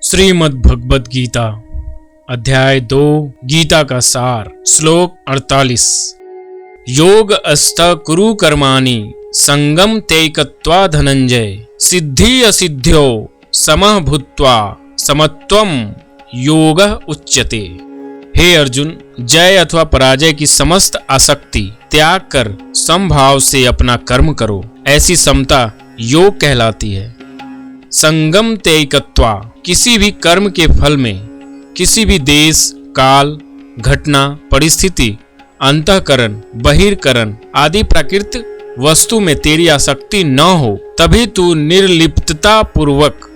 श्रीमद् भगवद गीता अध्याय 2 गीता का सार श्लोक 48। योग अस्थ कुरु कर्माणि संगम तेकत्वा धनंजय सिद्धि असिद्ध्यो समः भूत्वा समत्वम योग उच्यते। हे अर्जुन, जय अथवा पराजय की समस्त आसक्ति त्याग कर समभाव से अपना कर्म करो, ऐसी समता योग कहलाती है। संगम तेकत्वा, किसी भी कर्म के फल में किसी भी देश काल घटना परिस्थिति अंतःकरण बहिर्करण आदि प्राकृतिक वस्तु में तेरी आसक्ति न हो, तभी तू निर्लिप्तता पूर्वक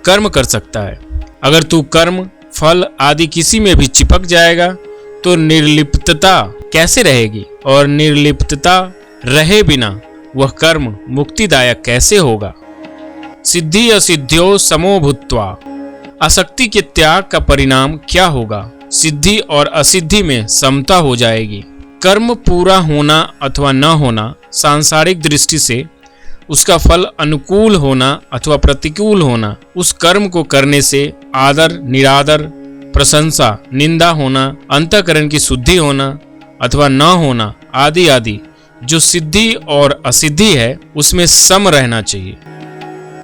कर्म कर सकता है। अगर तू कर्म फल आदि किसी में भी चिपक जाएगा तो निर्लिप्तता कैसे रहेगी, और निर्लिप्तता रहे बिना वह कर्म मुक्तिदायक कैसे होगा। सिद्धि असिद्ध्यो समो भूत्वा, आसक्ति के त्याग का परिणाम क्या होगा। सिद्धि और असिद्धि में समता हो जाएगी। कर्म पूरा होना अथवा न होना सांसारिक दृष्टि से उसका फल अनुकूल होना अथवा प्रतिकूल होना, उस कर्म को करने से आदर निरादर प्रशंसा निंदा होना, अंतःकरण की शुद्धि होना अथवा न होना आदि आदि जो सिद्धि और असिद्धि है उसमें सम रहना चाहिए।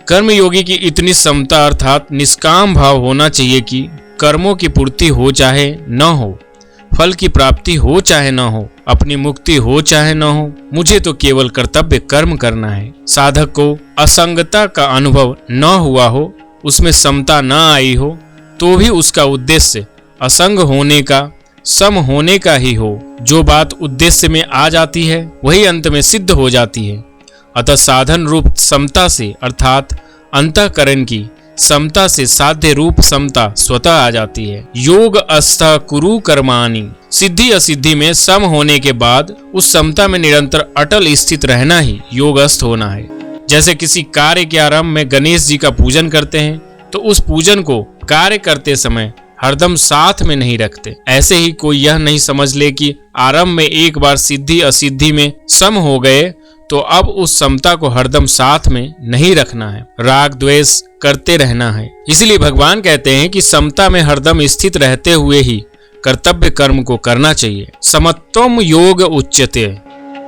कर्मयोगी की इतनी समता अर्थात निष्काम भाव होना चाहिए कि कर्मों की पूर्ति हो चाहे न हो, फल की प्राप्ति हो चाहे न हो, अपनी मुक्ति हो चाहे न हो, मुझे तो केवल कर्तव्य कर्म करना है। साधक को असंगता का अनुभव न हुआ हो, उसमें समता न आई हो, तो भी उसका उद्देश्य असंग होने का सम होने का ही हो। जो बात उद्देश्य में आ जाती है वही अंत में सिद्ध हो जाती है। अतः साधन रूप समता से अर्थात अंतःकरण की समता से साध्य रूप समता स्वतः आ जाती है। योग अस्थ कुरु कर्माणि, सिद्धि असिद्धि में सम होने के बाद उस समता में निरंतर अटल स्थित रहना ही योगस्थ होना है। जैसे किसी कार्य के आरंभ में गणेश जी का पूजन करते हैं तो उस पूजन को कार्य करते समय हरदम साथ में नहीं रखते। ऐसे ही कोई यह नहीं समझ ले कि आरंभ में एक बार सिद्धि असिद्धि में सम हो गए तो अब उस समता को हरदम साथ में नहीं रखना है, राग द्वेष करते रहना है। इसलिए भगवान कहते हैं कि समता में हरदम स्थित रहते हुए ही कर्तव्य कर्म को करना चाहिए। समत्वम योग उच्यते,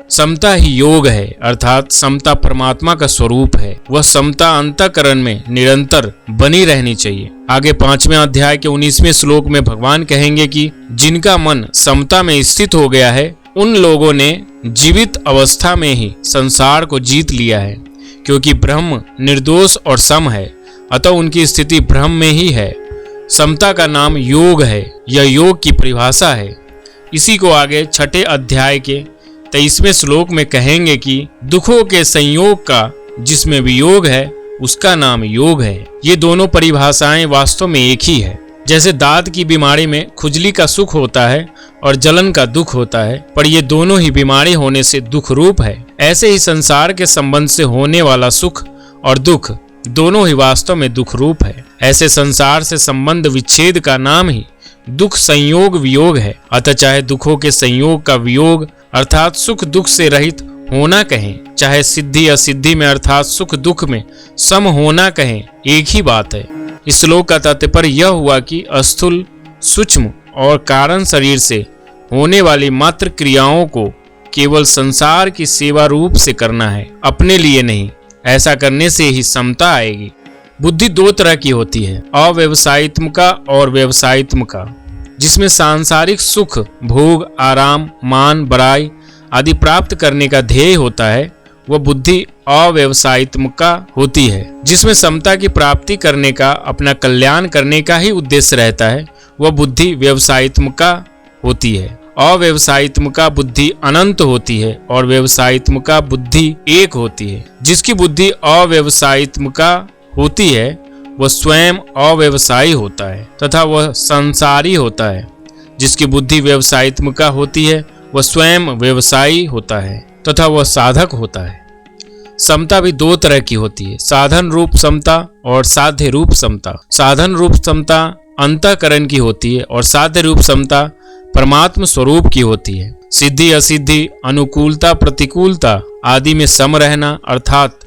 समता ही योग है अर्थात समता परमात्मा का स्वरूप है। वह समता अंतःकरण में निरंतर बनी रहनी चाहिए। आगे 5वें अध्याय के 19वें श्लोक में भगवान कहेंगे कि जिनका मन समता में स्थित हो गया है उन लोगों ने जीवित अवस्था में ही संसार को जीत लिया है, क्योंकि ब्रह्म निर्दोष और सम है, अतः उनकी स्थिति ब्रह्म में ही है। समता का नाम योग है, यह योग की परिभाषा है। इसी को आगे 6ठे अध्याय के 23वें श्लोक में कहेंगे कि दुखों के संयोग का जिसमें वियोग है उसका नाम योग है। ये दोनों परिभाषाएं वास्तव में एक ही है। जैसे दांत की बीमारी में खुजली का सुख होता है और जलन का दुख होता है, पर ये दोनों ही बीमारी होने से दुख रूप है, ऐसे ही संसार के संबंध से होने वाला सुख और दुख दोनों ही वास्तव में दुख रूप है। ऐसे संसार से संबंध विच्छेद का नाम ही दुख संयोग वियोग है। अतः चाहे दुखों के संयोग का वियोग अर्थात सुख दुख से रहित होना कहें, चाहे सिद्धि असिद्धि में अर्थात सुख दुख में सम होना कहें, एक ही बात है। इस श्लोक का तात्पर्य यह हुआ कि स्थूल सूक्ष्म और कारण शरीर से होने वाली मात्र क्रियाओं को केवल संसार की सेवा रूप से करना है, अपने लिए नहीं। ऐसा करने से ही समता आएगी। बुद्धि दो तरह की होती है, अव्यवसायित्मका और व्यवसायित्मका। जिसमें सांसारिक सुख भोग आराम मान बड़ाई आदि प्राप्त करने का ध्येय होता है, वह बुद्धि अव्यवसायित्मका होती है। जिसमें समता की प्राप्ति करने का अपना कल्याण करने का ही उद्देश्य रहता है, वह बुद्धि व्यवसायित्मका होती है। अव्यवसायित्मका बुद्धि अनंत होती है और व्यवसायित्मका बुद्धि एक होती है। जिसकी बुद्धि अव्यवसायित्मका होती है वह स्वयं अव्यवसायी होता है तथा वह संसारी होता है। जिसकी बुद्धि व्यवसायित्मका होती है वह स्वयं व्यवसायी होता है तथा वह साधक होता है। समता भी दो तरह की होती है, साधन रूप समता और साध्य रूप समता। साधन रूप समता अंतःकरण की होती है और साध्य रूप समता परमात्म स्वरूप की होती है। सिद्धि असिद्धि अनुकूलता प्रतिकूलता आदि में सम रहना अर्थात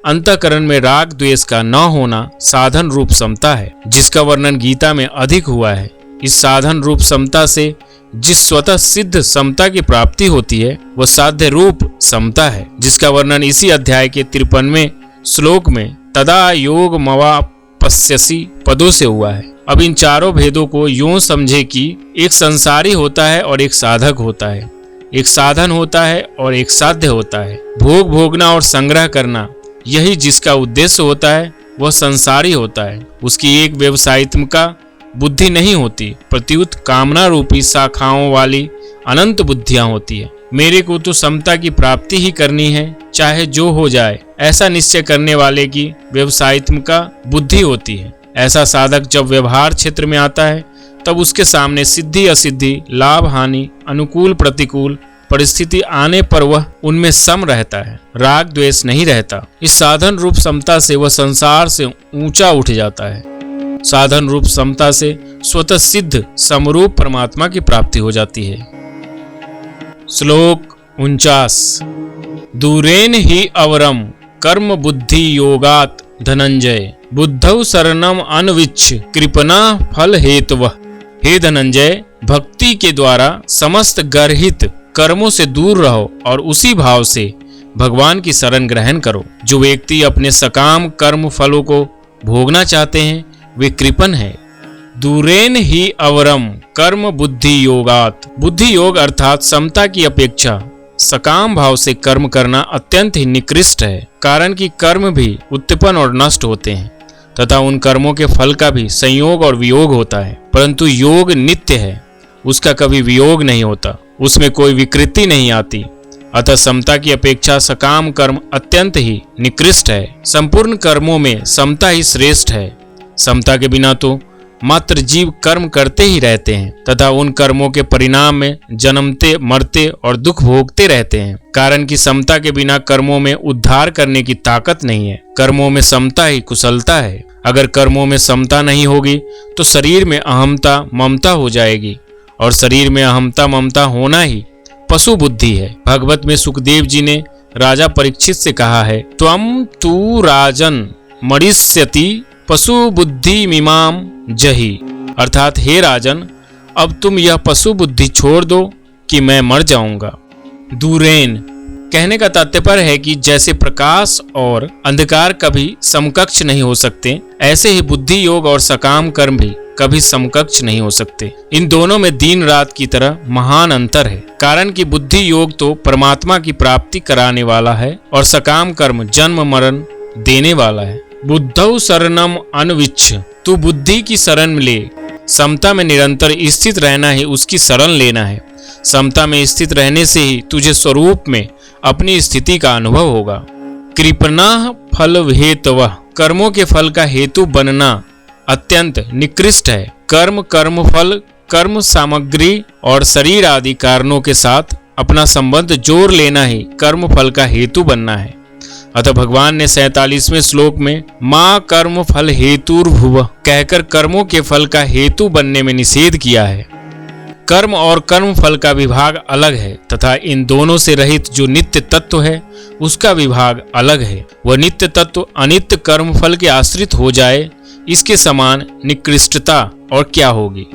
अंतःकरण में राग द्वेष का न होना साधन रूप समता है, जिसका वर्णन गीता में अधिक हुआ है। इस साधन रूप समता से जिस स्वतः सिद्ध समता की प्राप्ति होती है वह साध्य रूप समता है, जिसका वर्णन इसी अध्याय के 53वें श्लोक में तदा योग मवापस्यसि पदों से हुआ है। अब इन चारों भेदों को यूं समझे कि एक संसारी होता है और एक साधक होता है, एक साधन होता है और एक साध्य होता है। भोग भोगना और संग्रह करना यही जिसका उद्देश्य होता है वह संसारी होता है। उसकी एक व्यवसायित्मका बुद्धि नहीं होती, प्रत्युत कामना रूपी शाखाओं वाली अनंत बुद्धियां होती है। मेरे को तो समता की प्राप्ति ही करनी है, चाहे जो हो जाए, ऐसा निश्चय करने वाले की व्यवसायित्मका बुद्धि होती है। ऐसा साधक जब व्यवहार क्षेत्र में आता है तब उसके सामने सिद्धि असिद्धि, लाभ हानि, अनुकूल प्रतिकूल परिस्थिति आने पर वह उनमें सम रहता है, राग द्वेष नहीं रहता। इस साधन रूप समता से वह संसार से ऊंचा उठ जाता है। साधन रूप समता से स्वतः सिद्ध समरूप परमात्मा की प्राप्ति हो जाती है। श्लोक 49। दूरेन ही अवरम कर्म बुद्धि योगात धनंजय बुद्धौ शरणम अनविच्छ कृपणा फल हेतव। हे धनंजय, भक्ति के द्वारा समस्त गर्हित कर्मों से दूर रहो और उसी भाव से भगवान की शरण ग्रहण करो। जो व्यक्ति अपने सकाम कर्म फलों को भोगना चाहते हैं वे कृपण है। दूरेन ही अवरम कर्म बुद्धि योगात। बुद्धि योग अर्थात समता की अपेक्षा सकाम भाव से कर्म करना अत्यंत ही निकृष्ट है, कारण कि कर्म भी उत्पन्न और नष्ट होते हैं तथा उन कर्मों के फल का भी संयोग और वियोग होता है, परंतु योग नित्य है, उसका कभी वियोग नहीं होता, उसमें कोई विकृति नहीं आती। अतः समता की अपेक्षा सकाम कर्म अत्यंत ही निकृष्ट है। संपूर्ण कर्मों में समता ही श्रेष्ठ है। समता के बिना तो मात्र जीव कर्म करते ही रहते हैं तथा उन कर्मों के परिणाम में जन्मते मरते और दुख भोगते रहते हैं, कारण कि समता के बिना कर्मों में उद्धार करने की ताकत नहीं है। कर्मों में समता ही कुशलता है। अगर कर्मों में समता नहीं होगी तो शरीर में अहमता ममता हो जाएगी और शरीर में अहमता ममता होना ही पशु बुद्धि है। भागवत में सुखदेव जी ने राजा परीक्षित से कहा है, त्वम तू राजन मरिष्यति पशु बुद्धि मिमाम जही, अर्थात हे राजन, अब तुम यह पशु बुद्धि छोड़ दो कि मैं मर जाऊंगा। दूरेन कहने का तात्पर्य है कि जैसे प्रकाश और अंधकार कभी समकक्ष नहीं हो सकते, ऐसे ही बुद्धि योग और सकाम कर्म भी कभी समकक्ष नहीं हो सकते। इन दोनों में दिन रात की तरह महान अंतर है, कारण कि बुद्धि योग तो परमात्मा की प्राप्ति कराने वाला है और सकाम कर्म जन्म मरण देने वाला है। बुद्धौ शरणम अनविच्छ, तू बुद्धि की शरण ले। समता में निरंतर स्थित रहना ही उसकी शरण लेना है। समता में स्थित रहने से ही तुझे स्वरूप में अपनी स्थिति का अनुभव होगा। कृपणा फल हेतव, कर्मों के फल का हेतु बनना अत्यंत निकृष्ट है। कर्म कर्म फल कर्म सामग्री और शरीर आदि कारणों के साथ अपना संबंध जोड़ लेना ही कर्म फल का हेतु बनना है। अतः भगवान ने 47वें श्लोक में मां कर्म फल हेतुर्भुव कहकर कर्मों के फल का हेतु बनने में निषेध किया है। कर्म और कर्म फल का विभाग अलग है तथा इन दोनों से रहित जो नित्य तत्व है उसका विभाग अलग है। वह नित्य तत्व अनित्य कर्म फल के आश्रित हो जाए, इसके समान निकृष्टता और क्या होगी।